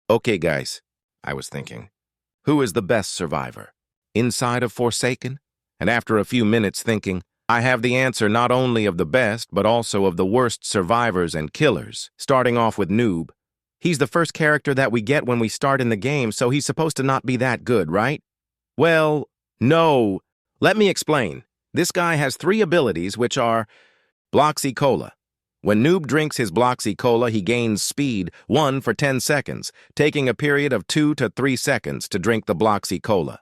Okay, guys, I was thinking, who is the best survivor? Inside of Forsaken? And after a few minutes thinking, I have the answer not only of the best, but also of the worst survivors and killers, starting off with Noob. He's the first character that we get when we start in the game, so he's supposed to not be that good, right? Well, no. Let me explain. This guy has 3 abilities, which are Bloxy Cola. When Noob drinks his Bloxy Cola, he gains speed 1 for 10 seconds, taking a period of 2 to 3 seconds to drink the Bloxy Cola.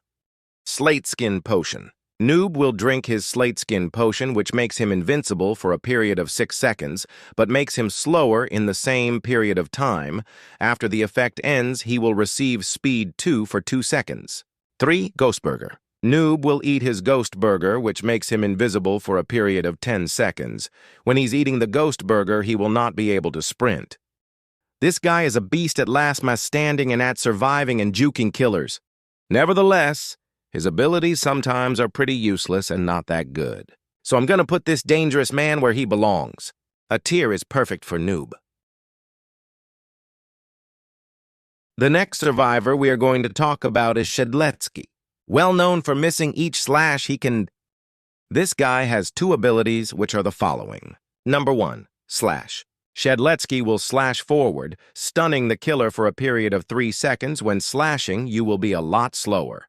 Slate Skin Potion. Noob will drink his Slate Skin Potion, which makes him invincible for a period of 6 seconds, but makes him slower in the same period of time. After the effect ends, he will receive speed 2 for 2 seconds. 3. Ghost Burger. Noob will eat his Ghost Burger, which makes him invisible for a period of 10 seconds. When he's eating the Ghost Burger, he will not be able to sprint. This guy is a beast at last man standing and at surviving and juking killers. Nevertheless, his abilities sometimes are pretty useless and not that good. So I'm going to put this dangerous man where he belongs. A tier is perfect for Noob. The next survivor we are going to talk about is Shedletsky. Well known for missing each slash he can... This guy has 2 abilities, which are the following. Number 1, Slash. Shedletsky will slash forward, stunning the killer for a period of 3 seconds. When slashing, you will be a lot slower.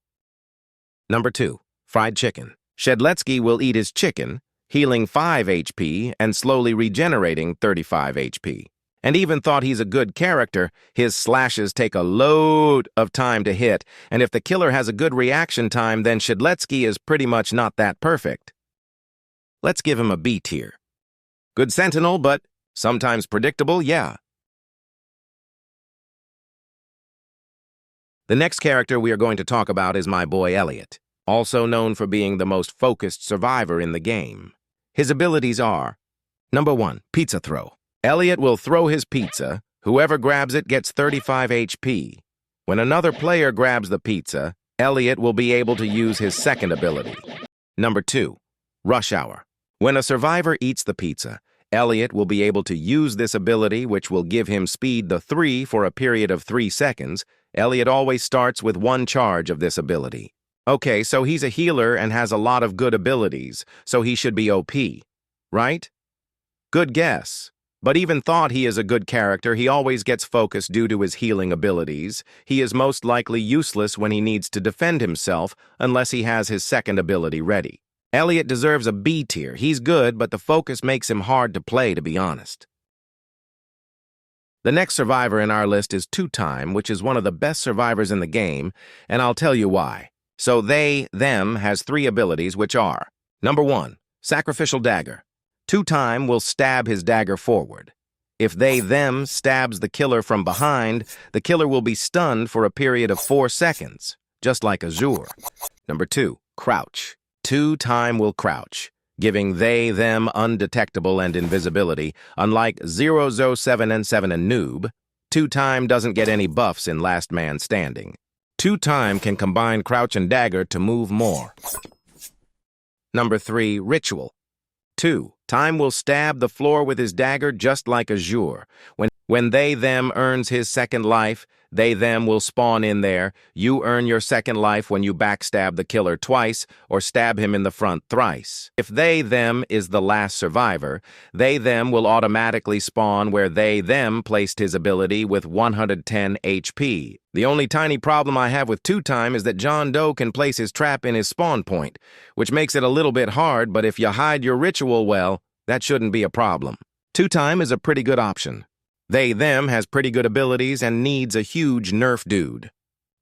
Number 2, Fried Chicken. Shedletsky will eat his chicken, healing 5 HP and slowly regenerating 35 HP. And even thought he's a good character, his slashes take a load of time to hit, and if the killer has a good reaction time, then Shedletsky is pretty much not that perfect. Let's give him a B tier. Good sentinel, but sometimes predictable, yeah. The next character we are going to talk about is my boy Elliot, also known for being the most focused survivor in the game. His abilities are, number 1, Pizza Throw. Elliot will throw his pizza. Whoever grabs it gets 35 HP. When another player grabs the pizza, Elliot will be able to use his second ability. Number 2, Rush Hour. When a survivor eats the pizza, Elliot will be able to use this ability, which will give him speed 3 for a period of 3 seconds. Elliot always starts with 1 charge of this ability. Okay, so he's a healer and has a lot of good abilities, so he should be OP, right? Good guess. But even thought he is a good character, he always gets focused due to his healing abilities. He is most likely useless when he needs to defend himself, unless he has his second ability ready. Elliot deserves a B tier. He's good, but the focus makes him hard to play, to be honest. The next survivor in our list is Two Time, which is one of the best survivors in the game, and I'll tell you why. So them has 3 abilities, which are, number 1, Sacrificial Dagger. Two Time will stab his dagger forward. If them stabs the killer from behind, the killer will be stunned for a period of 4 seconds, just like Azure. Number 2, Crouch. Two Time will crouch, giving them undetectable and invisibility. Unlike 007 and 7 and Noob, Two Time doesn't get any buffs in Last Man Standing. Two Time can combine Crouch and Dagger to move more. Number 3, Ritual. 2 Time will stab the floor with his dagger just like Azure. When them earns his second life, them will spawn in there. You earn your second life when you backstab the killer twice or stab him in the front thrice. If them is the last survivor, them will automatically spawn where them placed his ability with 110 HP. The only tiny problem I have with Two Time is that John Doe can place his trap in his spawn point, which makes it a little bit hard, but if you hide your ritual well, that shouldn't be a problem. Two Time is a pretty good option. Them has pretty good abilities and needs a huge nerf dude.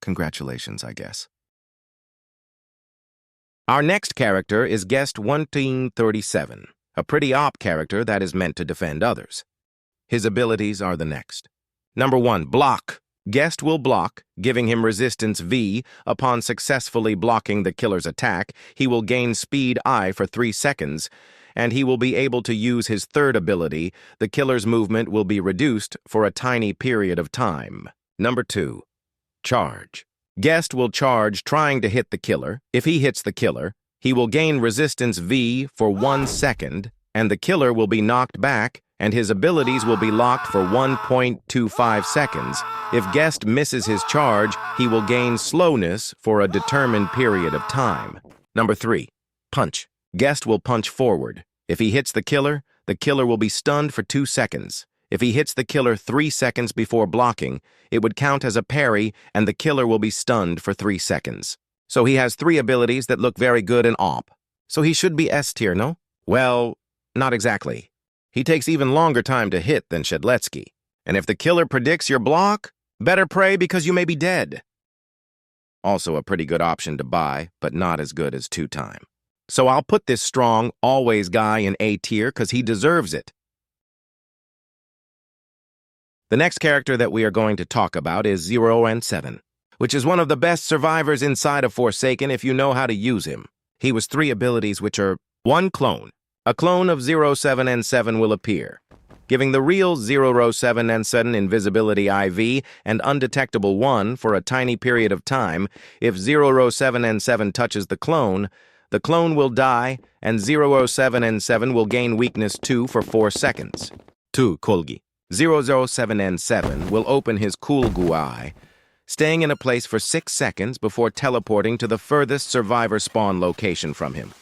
Congratulations, I guess. Our next character is Guest 1337, a pretty op character that is meant to defend others. His abilities are the next. Number 1, Block. Guest will block, giving him resistance V. Upon successfully blocking the killer's attack, he will gain speed I for 3 seconds, and he will be able to use his third ability. The killer's movement will be reduced for a tiny period of time. Number 2, Charge. Guest will charge trying to hit the killer. If he hits the killer, he will gain resistance V for 1 second, and the killer will be knocked back and his abilities will be locked for 1.25 seconds. If Guest misses his charge, he will gain slowness for a determined period of time. Number 3. Punch. Guest will punch forward. If he hits the killer will be stunned for 2 seconds. If he hits the killer 3 seconds before blocking, it would count as a parry and the killer will be stunned for 3 seconds. So he has 3 abilities that look very good in AWP. So he should be S tier, no? Well, not exactly. He takes even longer time to hit than Shedletsky. And if the killer predicts your block, better pray because you may be dead. Also a pretty good option to buy, but not as good as 2-time. So I'll put this strong, always guy in A tier because he deserves it. The next character that we are going to talk about is 007, which is one of the best survivors inside of Forsaken if you know how to use him. He has 3 abilities which are 1. Clone. A clone of 07N7 will appear, giving the real 07N7 invisibility IV and undetectable 1 for a tiny period of time. If 07N7 touches the clone will die, and 07N7 will gain weakness 2 for 4 seconds. 2. Kulgi. 007N7 will open his cool GUI, staying in a place for 6 seconds before teleporting to the furthest survivor spawn location from him.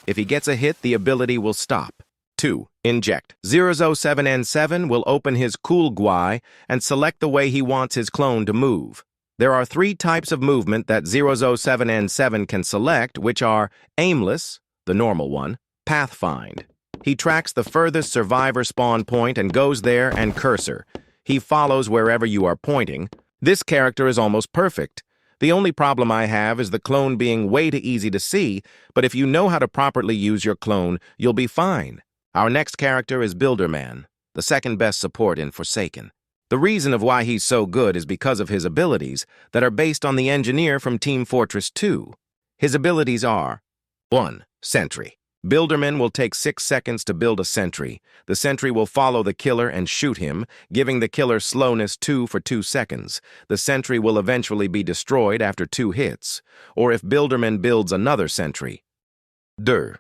If he gets a hit, the ability will stop. 2. Inject. 007N7 will open his cool GUI and select the way he wants his clone to move. There are 3 types of movement that 007N7 can select, which are aimless, the normal one, pathfind. He tracks the furthest survivor spawn point and goes there, and cursor. He follows wherever you are pointing. This character is almost perfect. The only problem I have is the clone being way too easy to see, but if you know how to properly use your clone, you'll be fine. Our next character is Builderman, the second best support in Forsaken. The reason of why he's so good is because of his abilities that are based on the engineer from Team Fortress 2. His abilities are 1. Sentry. Builderman will take 6 seconds to build a sentry. The sentry will follow the killer and shoot him, giving the killer slowness 2 for 2 seconds. The sentry will eventually be destroyed after 2 hits, or if Builderman builds another sentry. 2.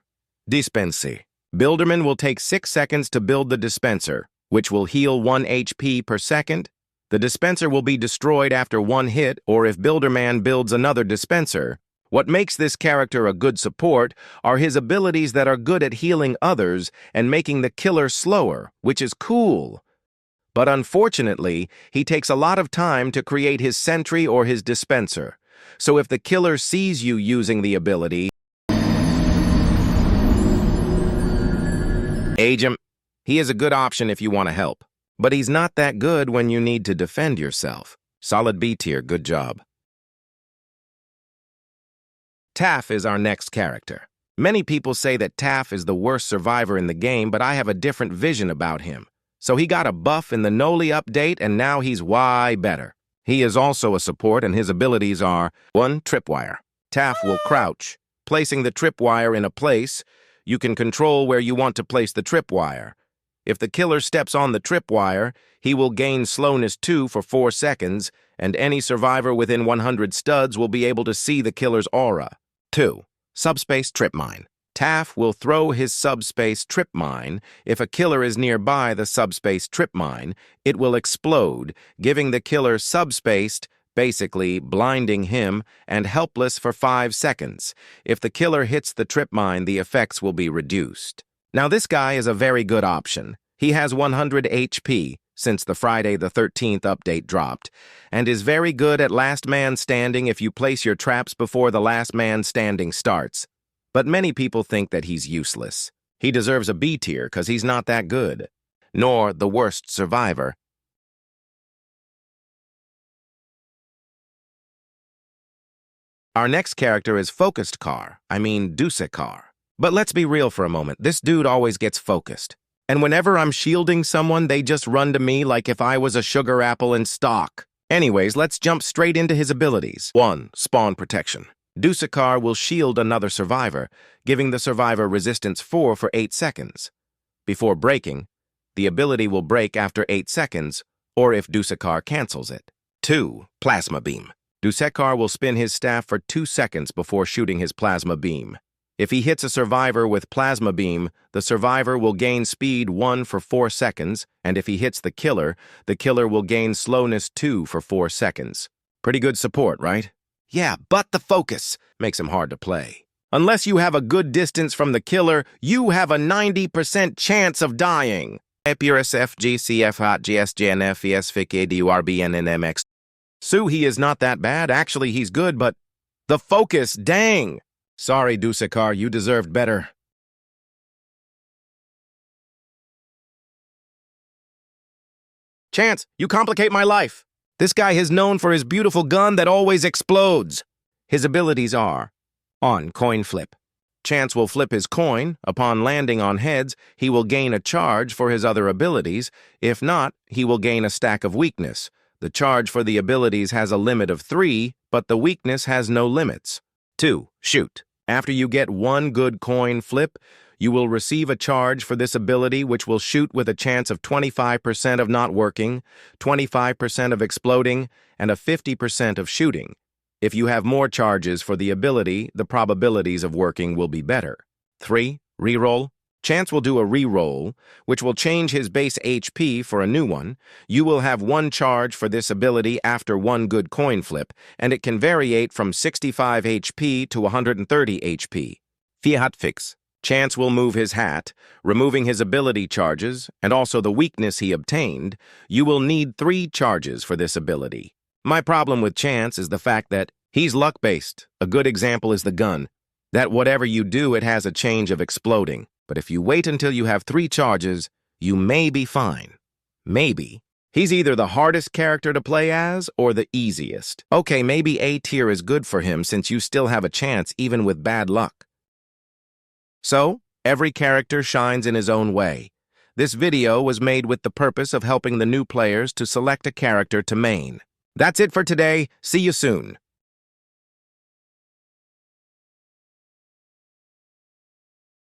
Dispenser. Builderman will take 6 seconds to build the dispenser, which will heal 1 HP per second. The dispenser will be destroyed after 1 hit, or if Builderman builds another dispenser. What makes this character a good support are his abilities that are good at healing others and making the killer slower, which is cool. But unfortunately, he takes a lot of time to create his sentry or his dispenser. So if the killer sees you using the ability, Agent, he is a good option if you want to help. But he's not that good when you need to defend yourself. Solid B tier, good job. Taff is our next character. Many people say that Taff is the worst survivor in the game, but I have a different vision about him. So he got a buff in the Noli update, and now he's way better. He is also a support, and his abilities are 1. Tripwire. Taff will crouch, placing the tripwire in a place. You can control where you want to place the tripwire. If the killer steps on the tripwire, he will gain slowness 2 for 4 seconds, and any survivor within 100 studs will be able to see the killer's aura. 2. Subspace Trip Mine. Taff will throw his subspace trip mine. If a killer is nearby the subspace trip mine, it will explode, giving the killer subspaced, basically blinding him, and helpless for 5 seconds. If the killer hits the trip mine, the effects will be reduced. Now this guy is a very good option. He has 100 HP since the Friday the 13th update dropped, and is very good at last man standing if you place your traps before the last man standing starts. But many people think that he's useless. He deserves a B tier because he's not that good, nor the worst survivor. Our next character is Dusekar. But let's be real for a moment, this dude always gets focused. And whenever I'm shielding someone, they just run to me like if I was a sugar apple in stock. Anyways, let's jump straight into his abilities. 1. Spawn Protection. Dusekar will shield another survivor, giving the survivor resistance 4 for 8 seconds. Before breaking, the ability will break after 8 seconds, or if Dusekar cancels it. 2. Plasma Beam. Dusekar will spin his staff for 2 seconds before shooting his plasma beam. If he hits a survivor with plasma beam, the survivor will gain speed 1 for 4 seconds, and if he hits the killer will gain slowness 2 for 4 seconds. Pretty good support, right? Yeah, but the focus makes him hard to play. Unless you have a good distance from the killer, you have a 90% chance of dying. Sue, he is not that bad. Actually, he's good, but the focus, dang! Sorry, Dusakar, you deserved better. Chance, you complicate my life. This guy is known for his beautiful gun that always explodes. His abilities are: on coin flip. Chance will flip his coin. Upon landing on heads, he will gain a charge for his other abilities. If not, he will gain a stack of weakness. The charge for the abilities has a limit of 3, but the weakness has no limits. 2. Shoot. After you get 1 good coin flip, you will receive a charge for this ability which will shoot with a chance of 25% of not working, 25% of exploding, and a 50% of shooting. If you have more charges for the ability, the probabilities of working will be better. 3. Reroll. Chance will do a reroll, which will change his base HP for a new one. You will have 1 charge for this ability after 1 good coin flip, and it can variate from 65 HP to 130 HP. Fiat Fix. Chance will move his hat, removing his ability charges, and also the weakness he obtained. You will need 3 charges for this ability. My problem with Chance is the fact that he's luck-based. A good example is the gun. That whatever you do, it has a change of exploding. But if you wait until you have 3 charges, you may be fine. Maybe. He's either the hardest character to play as or the easiest. Okay, maybe A tier is good for him since you still have a chance even with bad luck. So, every character shines in his own way. This video was made with the purpose of helping the new players to select a character to main. That's it for today. See you soon.